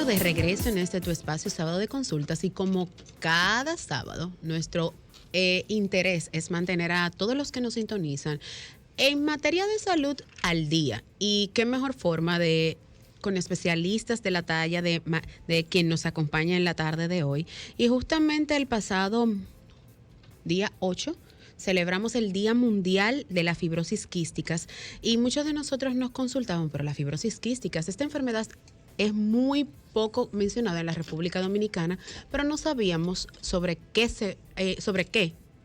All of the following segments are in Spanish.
Bueno, de regreso en este tu espacio sábado de consultas y como cada sábado, nuestro interés es mantener a todos los que nos sintonizan en materia de salud al día. Y qué mejor forma de con especialistas de la talla de quien nos acompaña en la tarde de hoy. Y justamente el pasado día 8 celebramos el Día Mundial de la Fibrosis Quísticas y muchos de nosotros nos consultaban por la fibrosis quísticas. Esta enfermedad es muy poco mencionada en la República Dominicana, pero no sabíamos sobre qué se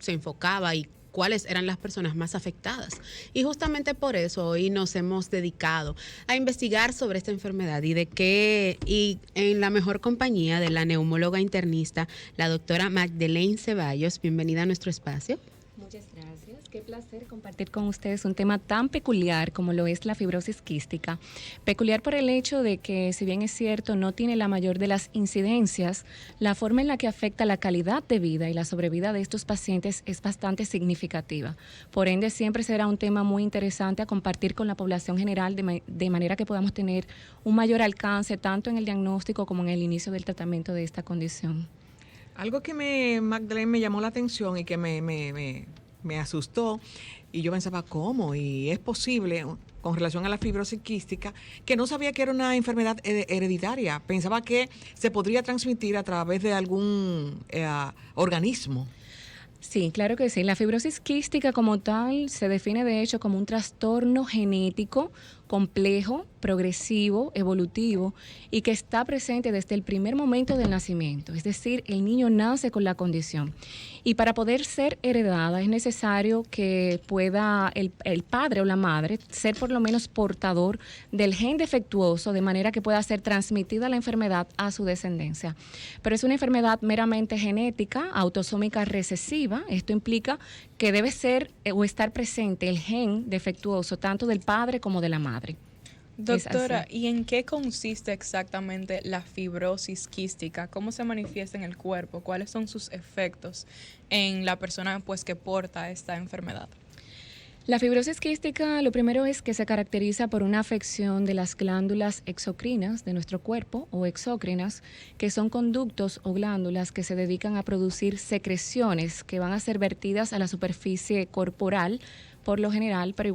enfocaba y cuáles eran las personas más afectadas. Y justamente por eso hoy nos hemos dedicado a investigar sobre esta enfermedad y en la mejor compañía de la neumóloga internista, la doctora Magdalene Ceballos. Bienvenida a nuestro espacio. Muchas gracias. Qué placer compartir con ustedes un tema tan peculiar como lo es la fibrosis quística. Peculiar por el hecho de que, si bien es cierto, no tiene la mayor de las incidencias, la forma en la que afecta la calidad de vida y la sobrevida de estos pacientes es bastante significativa. Por ende, siempre será un tema muy interesante a compartir con la población general de manera que podamos tener un mayor alcance tanto en el diagnóstico como en el inicio del tratamiento de esta condición. Algo que Magdalene me llamó la atención y que me asustó, y yo pensaba, ¿cómo? Y es posible, con relación a la fibrosis quística, que no sabía que era una enfermedad hereditaria. Pensaba que se podría transmitir a través de algún organismo. Sí, claro que sí. La fibrosis quística como tal se define de hecho como un trastorno genético complejo, progresivo, evolutivo y que está presente desde el primer momento del nacimiento. Es decir, el niño nace con la condición. Y para poder ser heredada es necesario que pueda el padre o la madre ser por lo menos portador del gen defectuoso de manera que pueda ser transmitida la enfermedad a su descendencia. Pero es una enfermedad meramente genética, autosómica recesiva. Esto implica que debe ser o estar presente el gen defectuoso tanto del padre como de la madre. Doctora, ¿y en qué consiste exactamente la fibrosis quística? ¿Cómo se manifiesta en el cuerpo? ¿Cuáles son sus efectos en la persona pues que porta esta enfermedad? La fibrosis quística, lo primero es que se caracteriza por una afección de las glándulas exocrinas de nuestro cuerpo o exócrinas, que son conductos o glándulas que se dedican a producir secreciones que van a ser vertidas a la superficie corporal por lo general, pero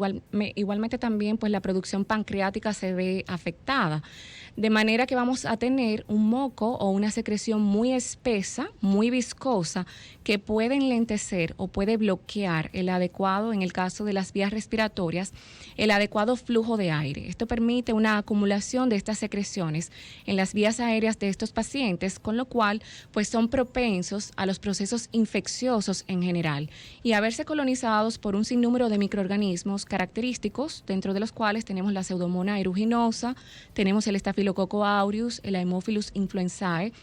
igualmente también pues la producción pancreática se ve afectada. De manera que vamos a tener un moco o una secreción muy espesa, muy viscosa, que puede enlentecer o puede bloquear el adecuado, en el caso de las vías respiratorias, el adecuado flujo de aire. Esto permite una acumulación de estas secreciones en las vías aéreas de estos pacientes, con lo cual pues son propensos a los procesos infecciosos en general y a verse colonizados por un sinnúmero de microorganismos característicos, dentro de los cuales tenemos la Pseudomonas aeruginosa, tenemos el Staphylococcus aureus, el Haemophilus influenzae,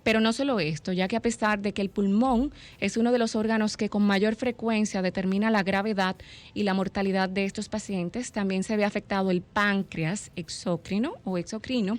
pero no solo esto, ya que a pesar de que el pulmón es uno de los órganos que con mayor frecuencia determina la gravedad y la mortalidad de estos pacientes, también se ve afectado el páncreas exócrino o exocrino,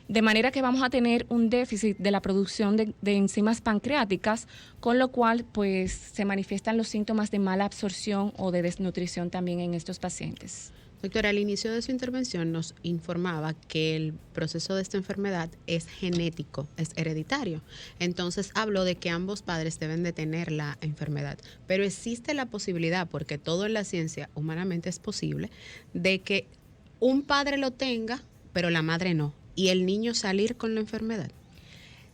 de manera que vamos a tener un déficit de la producción de enzimas pancreáticas, con lo cual pues se manifiestan los síntomas de mala absorción o de desnutrición también en estos pacientes. Doctora, al inicio de su intervención nos informaba que el proceso de esta enfermedad es genético, es hereditario. Entonces habló de que ambos padres deben de tener la enfermedad, pero existe la posibilidad, porque todo en la ciencia humanamente es posible, de que un padre lo tenga, pero la madre no, y el niño salir con la enfermedad.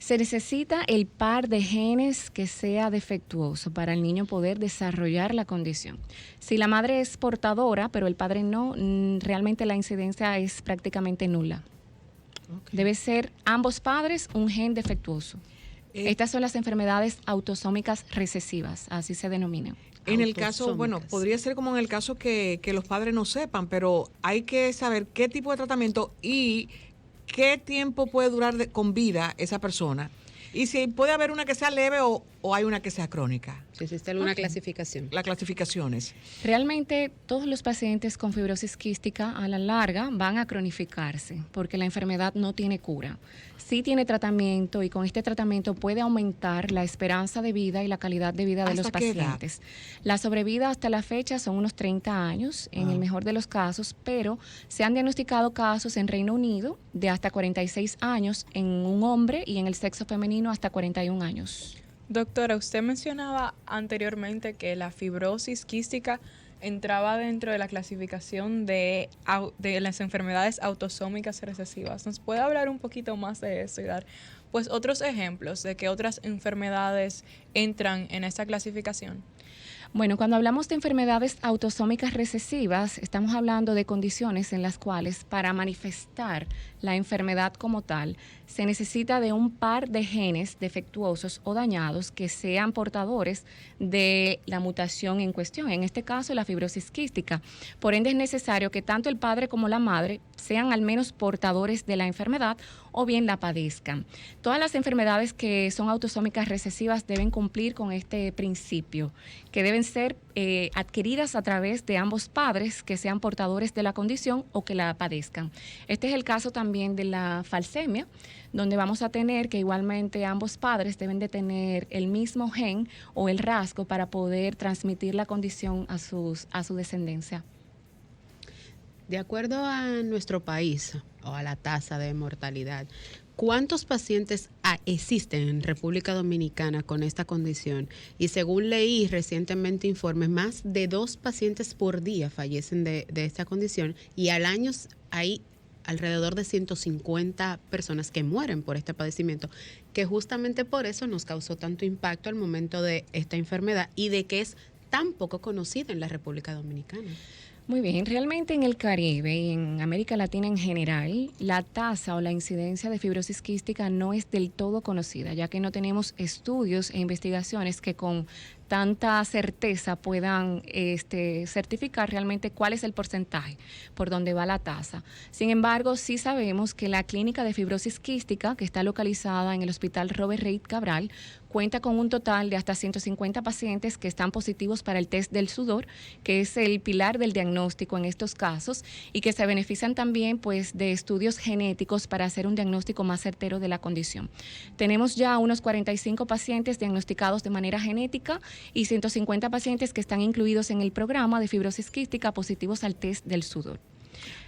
Se necesita el par de genes que sea defectuoso para el niño poder desarrollar la condición. Si la madre es portadora, pero el padre no, realmente la incidencia es prácticamente nula. Okay. Debe ser ambos padres un gen defectuoso. Estas son las enfermedades autosómicas recesivas, así se denominan. En el caso, bueno, podría ser como en el caso que los padres no sepan, pero hay que saber qué tipo de tratamiento y qué tiempo puede durar con vida esa persona Y si puede haber una que sea leve o hay una que sea crónica. Si existe alguna clasificación. Las clasificaciones. Realmente todos los pacientes con fibrosis quística a la larga van a cronificarse porque la enfermedad no tiene cura. Sí tiene tratamiento y con este tratamiento puede aumentar la esperanza de vida y la calidad de vida de los pacientes. La sobrevida hasta la fecha son unos 30 años en el mejor de los casos, pero se han diagnosticado casos en Reino Unido de hasta 46 años en un hombre y en el sexo femenino hasta 41 años. Doctora, usted mencionaba anteriormente que la fibrosis quística entraba dentro de la clasificación de las enfermedades autosómicas recesivas. ¿Nos puede hablar un poquito más de eso y dar pues otros ejemplos de que otras enfermedades entran en esta clasificación? Bueno, cuando hablamos de enfermedades autosómicas recesivas, estamos hablando de condiciones en las cuales para manifestar la enfermedad como tal, se necesita de un par de genes defectuosos o dañados que sean portadores de la mutación en cuestión, en este caso la fibrosis quística. Por ende es necesario que tanto el padre como la madre sean al menos portadores de la enfermedad o bien la padezcan. Todas las enfermedades que son autosómicas recesivas deben cumplir con este principio, que deben ser adquiridas a través de ambos padres que sean portadores de la condición o que la padezcan. Este es el caso también de la falsemia, donde vamos a tener que igualmente ambos padres deben de tener el mismo gen o el rasgo para poder transmitir la condición a su descendencia. De acuerdo a nuestro país o a la tasa de mortalidad, ¿cuántos pacientes existen en República Dominicana con esta condición? Y según leí recientemente informes, más de 2 pacientes por día fallecen de esta condición y al año hay alrededor de 150 personas que mueren por este padecimiento, que justamente por eso nos causó tanto impacto al momento de esta enfermedad y de que es tan poco conocida en la República Dominicana. Muy bien, realmente en el Caribe y en América Latina en general, la tasa o la incidencia de fibrosis quística no es del todo conocida, ya que no tenemos estudios e investigaciones que con tanta certeza puedan certificar realmente cuál es el porcentaje por donde va la tasa. Sin embargo, sí sabemos que la clínica de fibrosis quística, que está localizada en el Hospital Robert Reid Cabral, cuenta con un total de hasta 150 pacientes que están positivos para el test del sudor, que es el pilar del diagnóstico en estos casos, y que se benefician también pues, de estudios genéticos para hacer un diagnóstico más certero de la condición. Tenemos ya unos 45 pacientes diagnosticados de manera genética y 150 pacientes que están incluidos en el programa de fibrosis quística positivos al test del sudor.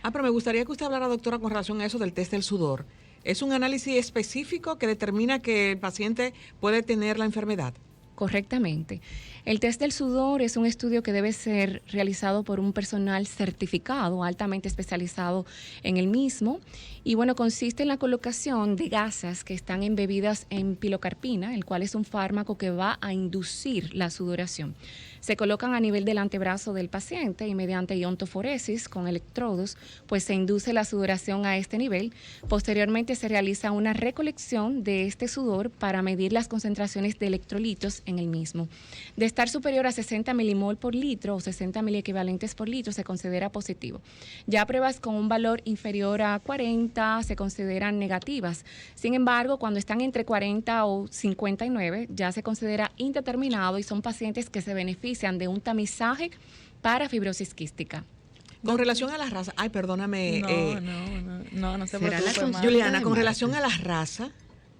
Pero me gustaría que usted hablara, doctora, con relación a eso del test del sudor. ¿Es un análisis específico que determina que el paciente puede tener la enfermedad? Correctamente. El test del sudor es un estudio que debe ser realizado por un personal certificado, altamente especializado en el mismo. Y bueno, consiste en la colocación de gasas que están embebidas en pilocarpina, el cual es un fármaco que va a inducir la sudoración. Se colocan a nivel del antebrazo del paciente y mediante iontoforesis con electrodos, pues se induce la sudoración a este nivel. Posteriormente se realiza una recolección de este sudor para medir las concentraciones de electrolitos en el mismo. De estar superior a 60 milimol por litro o 60 miliequivalentes por litro se considera positivo. Ya pruebas con un valor inferior a 40 se consideran negativas. Sin embargo, cuando están entre 40 o 59 ya se considera indeterminado y son pacientes que se benefician de un tamizaje para fibrosis quística. Con relación a las razas, perdóname. No se preocupe más. Juliana, con relación a las razas,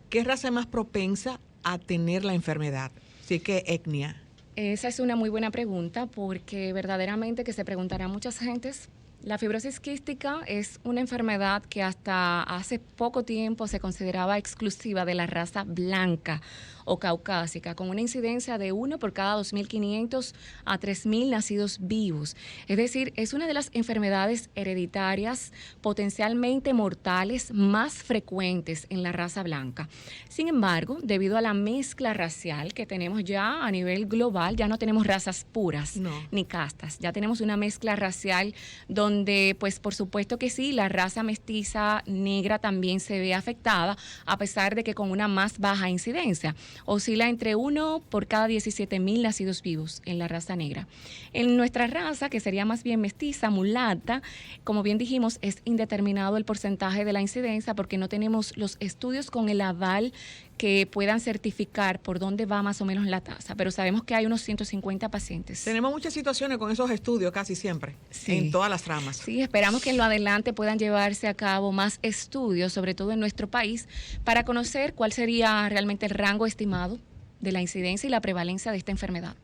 ¿qué raza es más propensa a tener la enfermedad? Sí, ¿qué etnia? Esa es una muy buena pregunta porque verdaderamente que se preguntará a muchas gentes. La fibrosis quística es una enfermedad que hasta hace poco tiempo se consideraba exclusiva de la raza blanca o caucásica, con una incidencia de 1 por cada 2.500 a 3.000 nacidos vivos. Es decir, es una de las enfermedades hereditarias potencialmente mortales más frecuentes en la raza blanca. Sin embargo, debido a la mezcla racial que tenemos ya a nivel global, ya no tenemos razas puras ni castas, ya tenemos una mezcla racial donde, pues por supuesto que sí, la raza mestiza negra también se ve afectada, a pesar de que con una más baja incidencia. Oscila entre 1 por cada 17.000 nacidos vivos en la raza negra. En nuestra raza, que sería más bien mestiza, mulata, como bien dijimos, es indeterminado el porcentaje de la incidencia porque no tenemos los estudios con el aval que puedan certificar por dónde va más o menos la tasa, pero sabemos que hay unos 150 pacientes. Tenemos muchas situaciones con esos estudios casi siempre, en todas las ramas. Sí, esperamos que en lo adelante puedan llevarse a cabo más estudios, sobre todo en nuestro país, para conocer cuál sería realmente el rango estimado de la incidencia y la prevalencia de esta enfermedad.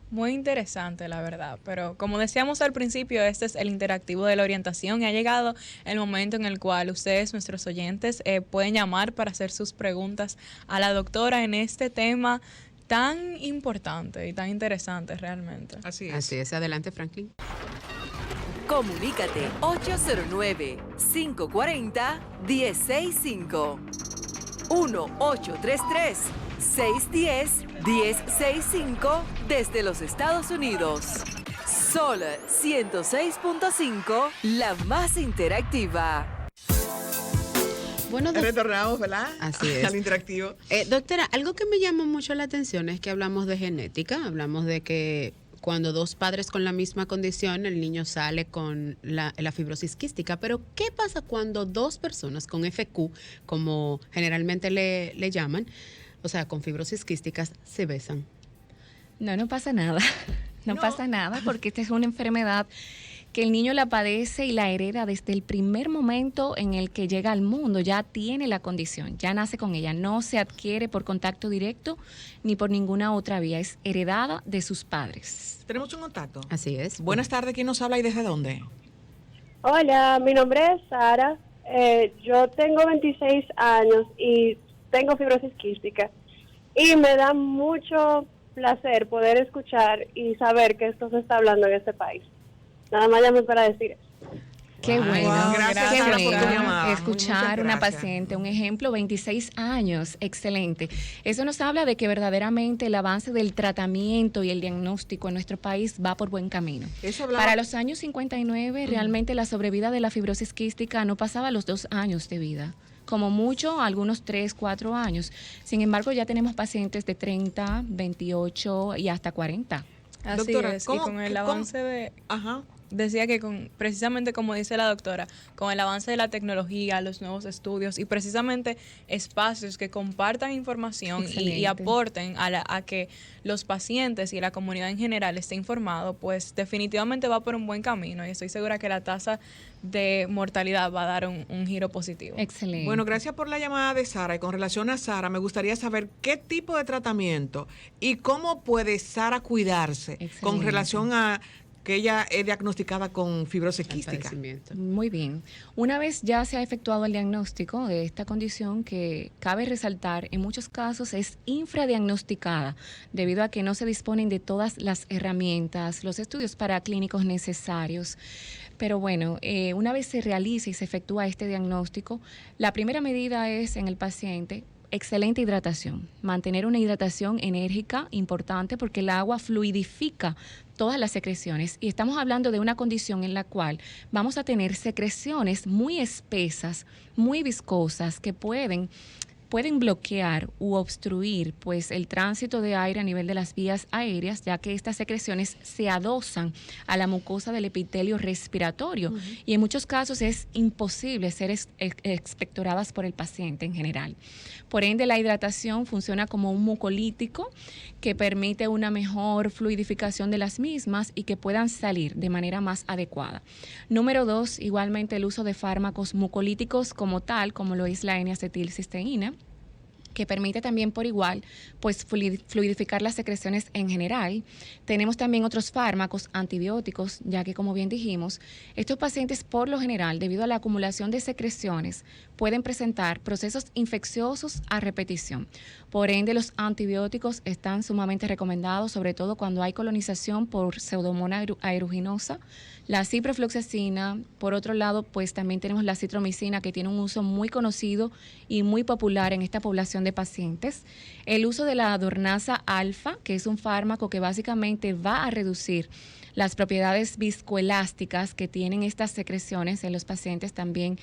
Muy interesante, la verdad. Pero como decíamos al principio, este es el interactivo de la orientación y ha llegado el momento en el cual ustedes, nuestros oyentes, pueden llamar para hacer sus preguntas a la doctora en este tema tan importante y tan interesante realmente. Así es. Así es. Adelante, Franklin. Comunícate 809-540-1065. 1-833-610-1065 desde los Estados Unidos. Sol 106.5, la más interactiva. Bueno, Retornamos, ¿verdad? Así es. Al interactivo. Doctora, algo que me llamó mucho la atención es que hablamos de genética, hablamos de que cuando dos padres con la misma condición, el niño sale con la fibrosis quística. Pero, ¿qué pasa cuando dos personas con FQ, como generalmente le llaman, o sea, con fibrosis quísticas, se besan? No pasa nada. No pasa nada porque esta es una enfermedad que el niño la padece y la hereda desde el primer momento en el que llega al mundo. Ya tiene la condición, ya nace con ella. No se adquiere por contacto directo ni por ninguna otra vía. Es heredada de sus padres. Tenemos un contacto. Así es. Buenas tardes, ¿quién nos habla y desde dónde? Hola, mi nombre es Sara. Yo tengo 26 años y tengo fibrosis quística. Y me da mucho placer poder escuchar y saber que esto se está hablando en este país. Nada más llamo para decir eso. Qué bueno, Gracias, qué Sara, por bueno tu llamada. escuchar Muchas una gracias. paciente, un ejemplo, 26 años, excelente. Eso nos habla de que verdaderamente el avance del tratamiento y el diagnóstico en nuestro país va por buen camino. Eso hablaba- Para los años 59, realmente la sobrevida de la fibrosis quística no pasaba los 2 años de vida. Como mucho, algunos 3, 4 años. Sin embargo, ya tenemos pacientes de 30, 28 y hasta 40. Así Doctora, es, y ¿cómo- con el cómo- avance de... Ajá. Decía que precisamente como dice la doctora, con el avance de la tecnología, los nuevos estudios y precisamente espacios que compartan información y Excelente. aporten a que los pacientes y la comunidad en general esté informado, pues definitivamente va por un buen camino y estoy segura que la tasa de mortalidad va a dar un giro positivo. Excelente. Bueno, gracias por la llamada de Sara. Y con relación a Sara, me gustaría saber qué tipo de tratamiento y cómo puede Sara cuidarse con Excelente. relación a que ella es diagnosticada con fibrosis Al quística. padecimiento. Muy bien. Una vez ya se ha efectuado el diagnóstico de esta condición, que cabe resaltar, en muchos casos es infradiagnosticada, debido a que no se disponen de todas las herramientas, los estudios paraclínicos necesarios. Pero bueno, una vez se realiza y se efectúa este diagnóstico, la primera medida es en el paciente excelente hidratación, mantener una hidratación enérgica importante porque el agua fluidifica todas las secreciones y estamos hablando de una condición en la cual vamos a tener secreciones muy espesas, muy viscosas que pueden bloquear u obstruir pues el tránsito de aire a nivel de las vías aéreas, ya que estas secreciones se adosan a la mucosa del epitelio respiratorio y en muchos casos es imposible ser expectoradas por el paciente en general. Por ende, la hidratación funciona como un mucolítico que permite una mejor fluidificación de las mismas y que puedan salir de manera más adecuada. Número 2, igualmente el uso de fármacos mucolíticos como tal, como lo es la N-acetilcisteína, que permite también por igual pues fluidificar las secreciones en general. Tenemos también otros fármacos antibióticos, ya que como bien dijimos, estos pacientes por lo general, debido a la acumulación de secreciones, pueden presentar procesos infecciosos a repetición. Por ende, los antibióticos están sumamente recomendados, sobre todo cuando hay colonización por Pseudomonas aeruginosa, la ciprofloxacina. Por otro lado, pues también tenemos la citromicina, que tiene un uso muy conocido y muy popular en esta población de pacientes. El uso de la dornasa alfa, que es un fármaco que básicamente va a reducir las propiedades viscoelásticas que tienen estas secreciones en los pacientes, también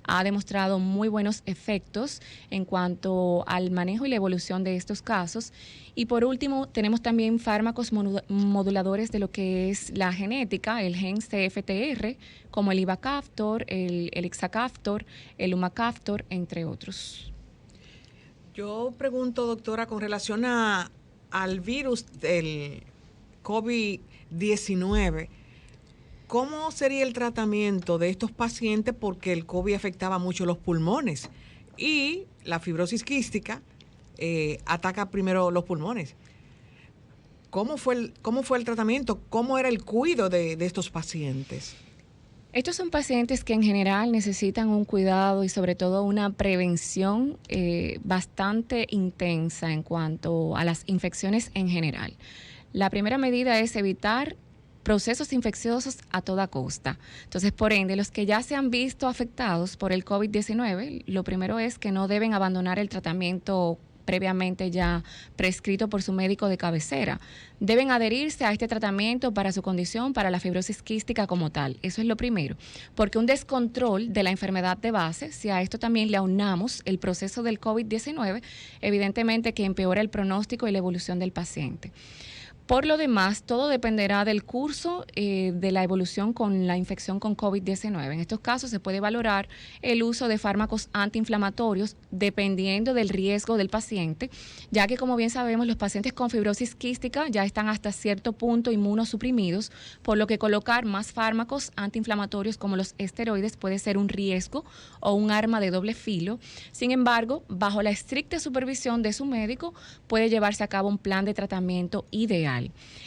ha demostrado muy buenos efectos en cuanto al manejo y la evolución de estos casos. Y por último, tenemos también fármacos moduladores de lo que es la genética, el gen CFTR, como el ivacaftor, el ixacaftor, el lumacaftor, entre otros. Yo pregunto, doctora, con relación al virus del COVID-19, ¿cómo sería el tratamiento de estos pacientes? Porque el COVID afectaba mucho los pulmones y la fibrosis quística ataca primero los pulmones. ¿Cómo fue el tratamiento? ¿Cómo era el cuidado de estos pacientes? Estos son pacientes que en general necesitan un cuidado y sobre todo una prevención bastante intensa en cuanto a las infecciones en general. La primera medida es evitar procesos infecciosos a toda costa. Entonces, por ende, los que ya se han visto afectados por el COVID-19, lo primero es que no deben abandonar el tratamiento previamente ya prescrito por su médico de cabecera. Deben adherirse a este tratamiento para su condición, para la fibrosis quística como tal. Eso es lo primero. Porque un descontrol de la enfermedad de base, si a esto también le aunamos el proceso del COVID-19, evidentemente que empeora el pronóstico y la evolución del paciente. Por lo demás, todo dependerá del curso de la evolución con la infección con COVID-19. En estos casos se puede valorar el uso de fármacos antiinflamatorios dependiendo del riesgo del paciente, ya que como bien sabemos los pacientes con fibrosis quística ya están hasta cierto punto inmunosuprimidos, por lo que colocar más fármacos antiinflamatorios como los esteroides puede ser un riesgo o un arma de doble filo. Sin embargo, bajo la estricta supervisión de su médico puede llevarse a cabo un plan de tratamiento ideal.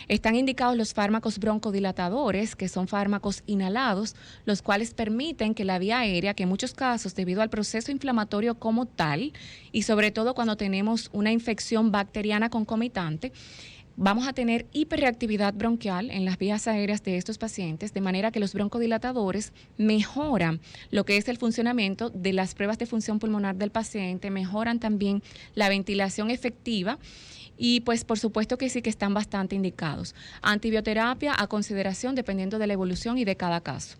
Están indicados los fármacos broncodilatadores, que son fármacos inhalados, los cuales permiten que la vía aérea, que en muchos casos debido al proceso inflamatorio como tal, y sobre todo cuando tenemos una infección bacteriana concomitante, vamos a tener hiperreactividad bronquial en las vías aéreas de estos pacientes, de manera que los broncodilatadores mejoran lo que es el funcionamiento de las pruebas de función pulmonar del paciente, mejoran también la ventilación efectiva. Y pues por supuesto que sí que están bastante indicados. Antibioterapia a consideración dependiendo de la evolución y de cada caso.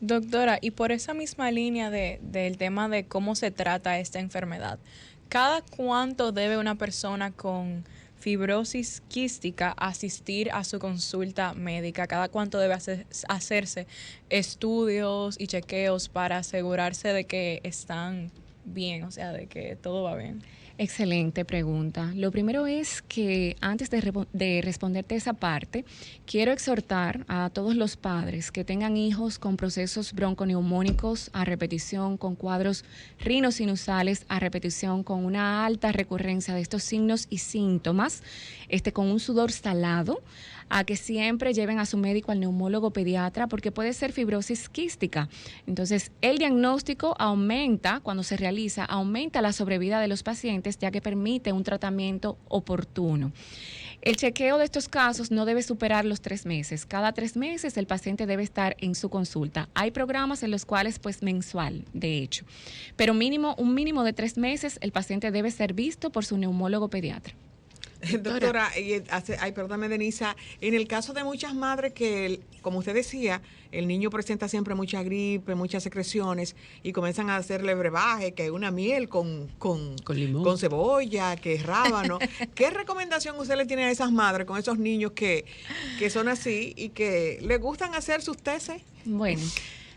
Doctora, y por esa misma línea del tema de cómo se trata esta enfermedad, ¿cada cuánto debe una persona con fibrosis quística asistir a su consulta médica? ¿Cada cuánto debe hacerse estudios y chequeos para asegurarse de que están bien, o sea, de que todo va bien? Excelente pregunta. Lo primero es que antes de responderte esa parte, quiero exhortar a todos los padres que tengan hijos con procesos bronconeumónicos a repetición, con cuadros rinosinusales a repetición, con una alta recurrencia de estos signos y síntomas, con un sudor salado, a que siempre lleven a su médico, al neumólogo pediatra, porque puede ser fibrosis quística. Entonces, el diagnóstico aumenta, cuando se realiza, aumenta la sobrevida de los pacientes, ya que permite un tratamiento oportuno. El chequeo de estos casos no debe superar los 3 meses. Cada 3 meses el paciente debe estar en su consulta. Hay programas en los cuales, pues mensual, de hecho. Pero un mínimo de 3 meses el paciente debe ser visto por su neumólogo pediatra. Doctora, perdóname, Denisa, en el caso de muchas madres que, como usted decía, el niño presenta siempre mucha gripe, muchas secreciones y comienzan a hacerle brebaje, que una miel con limón, con cebolla, que es rábano. ¿Qué recomendación usted le tiene a esas madres con esos niños que son así y que les gustan hacer sus tesis? Bueno,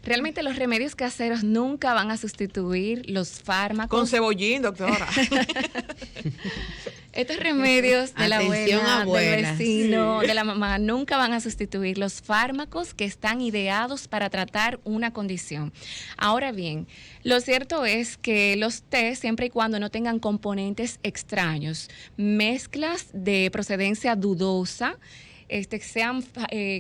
realmente los remedios caseros nunca van a sustituir los fármacos. Con cebollín, doctora. Estos remedios de la abuela, del vecino, sí, de la mamá, nunca van a sustituir los fármacos que están ideados para tratar una condición. Ahora bien, lo cierto es que los té, siempre y cuando no tengan componentes extraños, mezclas de procedencia dudosa, sean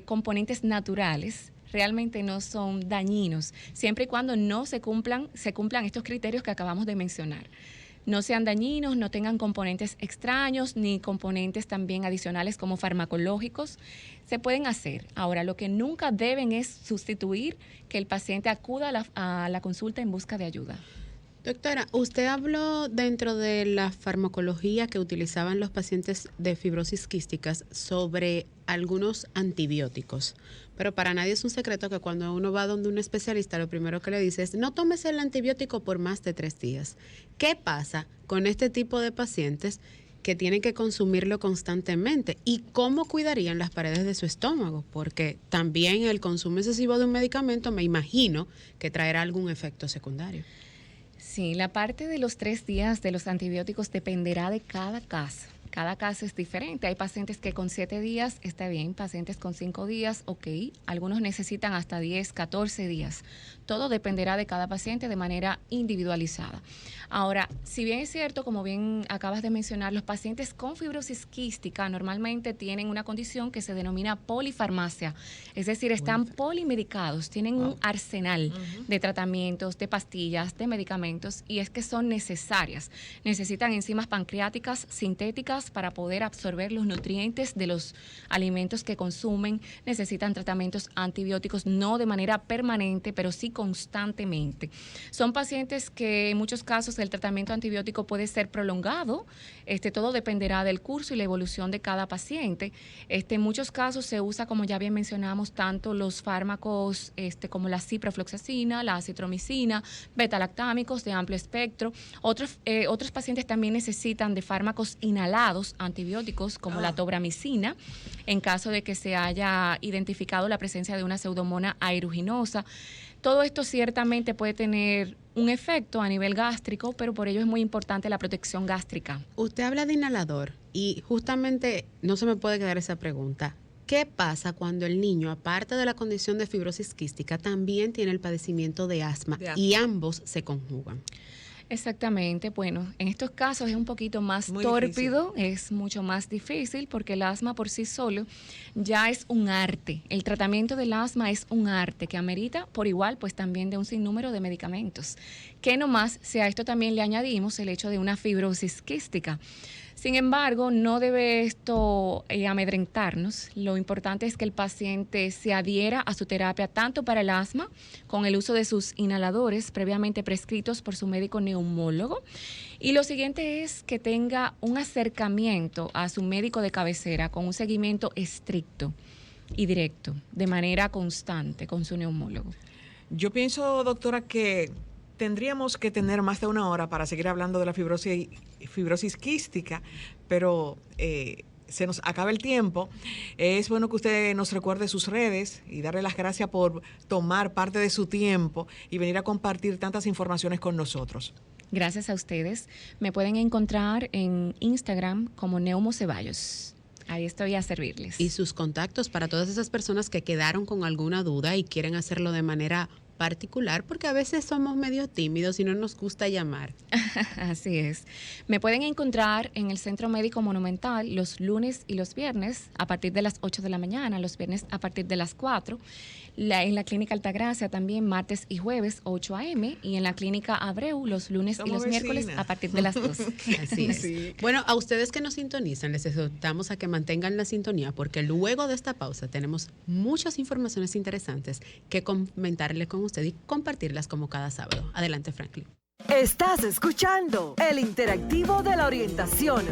componentes naturales, realmente no son dañinos, siempre y cuando no se cumplan estos criterios que acabamos de mencionar. No sean dañinos, no tengan componentes extraños ni componentes también adicionales como farmacológicos, se pueden hacer. Ahora, lo que nunca deben es sustituir que el paciente acuda a la consulta en busca de ayuda. Doctora, usted habló dentro de la farmacología que utilizaban los pacientes de fibrosis quísticas sobre algunos antibióticos, pero para nadie es un secreto que cuando uno va donde un especialista lo primero que le dice es no tomes el antibiótico por más de 3 días. ¿Qué pasa con este tipo de pacientes que tienen que consumirlo constantemente? ¿Y cómo cuidarían las paredes de su estómago? Porque también el consumo excesivo de un medicamento me imagino que traerá algún efecto secundario. Sí, la parte de los 3 días de los antibióticos dependerá de cada caso. Cada caso es diferente. Hay pacientes que con 7 días está bien, pacientes con 5 días, ok. Algunos necesitan hasta 10, 14 días. Todo dependerá de cada paciente de manera individualizada. Ahora, si bien es cierto, como bien acabas de mencionar, los pacientes con fibrosis quística normalmente tienen una condición que se denomina polifarmacia. Es decir, están polimedicados, tienen un arsenal de tratamientos, de pastillas, de medicamentos, y es que son necesarias. Necesitan enzimas pancreáticas sintéticas para poder absorber los nutrientes de los alimentos que consumen, necesitan tratamientos antibióticos no de manera permanente, pero sí constantemente. Son pacientes que en muchos casos el tratamiento antibiótico puede ser prolongado, todo dependerá del curso y la evolución de cada paciente. En muchos casos se usa, como ya bien mencionamos, tanto los fármacos como la ciprofloxacina, la acitromicina, betalactámicos de amplio espectro. Otros pacientes también necesitan de fármacos inhalados antibióticos como la tobramicina en caso de que se haya identificado la presencia de una pseudomonas aeruginosa. Todo esto ciertamente puede tener un efecto a nivel gástrico, pero por ello es muy importante la protección gástrica. Usted habla de inhalador y justamente no se me puede quedar esa pregunta. ¿Qué pasa cuando el niño, aparte de la condición de fibrosis quística, también tiene el padecimiento de asma y ambos se conjugan? Exactamente, bueno, en estos casos es un poquito más tórpido, es mucho más difícil porque el asma por sí solo ya es un arte. El tratamiento del asma es un arte que amerita por igual pues también de un sinnúmero de medicamentos. Que nomás si a esto también le añadimos el hecho de una fibrosis quística. Sin embargo, no debe esto amedrentarnos. Lo importante es que el paciente se adhiera a su terapia tanto para el asma, con el uso de sus inhaladores previamente prescritos por su médico neumólogo. Y lo siguiente es que tenga un acercamiento a su médico de cabecera con un seguimiento estricto y directo, de manera constante con su neumólogo. Yo pienso, doctora, que tendríamos que tener más de 1 hora para seguir hablando de la fibrosis quística, pero se nos acaba el tiempo. Es bueno que usted nos recuerde sus redes y darle las gracias por tomar parte de su tiempo y venir a compartir tantas informaciones con nosotros. Gracias a ustedes. Me pueden encontrar en Instagram como Neumo Ceballos. Ahí estoy a servirles. Y sus contactos para todas esas personas que quedaron con alguna duda y quieren hacerlo de manera particular, porque a veces somos medio tímidos y no nos gusta llamar. Así es. Me pueden encontrar en el Centro Médico Monumental los lunes y los viernes a partir de las 8 de la mañana, los viernes a partir de las 4. En la Clínica Altagracia también martes y jueves 8 a.m. y en la Clínica Abreu los lunes y los miércoles a partir de las 2. Así es. Sí. Bueno, a ustedes que nos sintonizan, les exhortamos a que mantengan la sintonía porque luego de esta pausa tenemos muchas informaciones interesantes que comentarles con usted y compartirlas como cada sábado. Adelante, Franklin. Estás escuchando el interactivo de la orientación.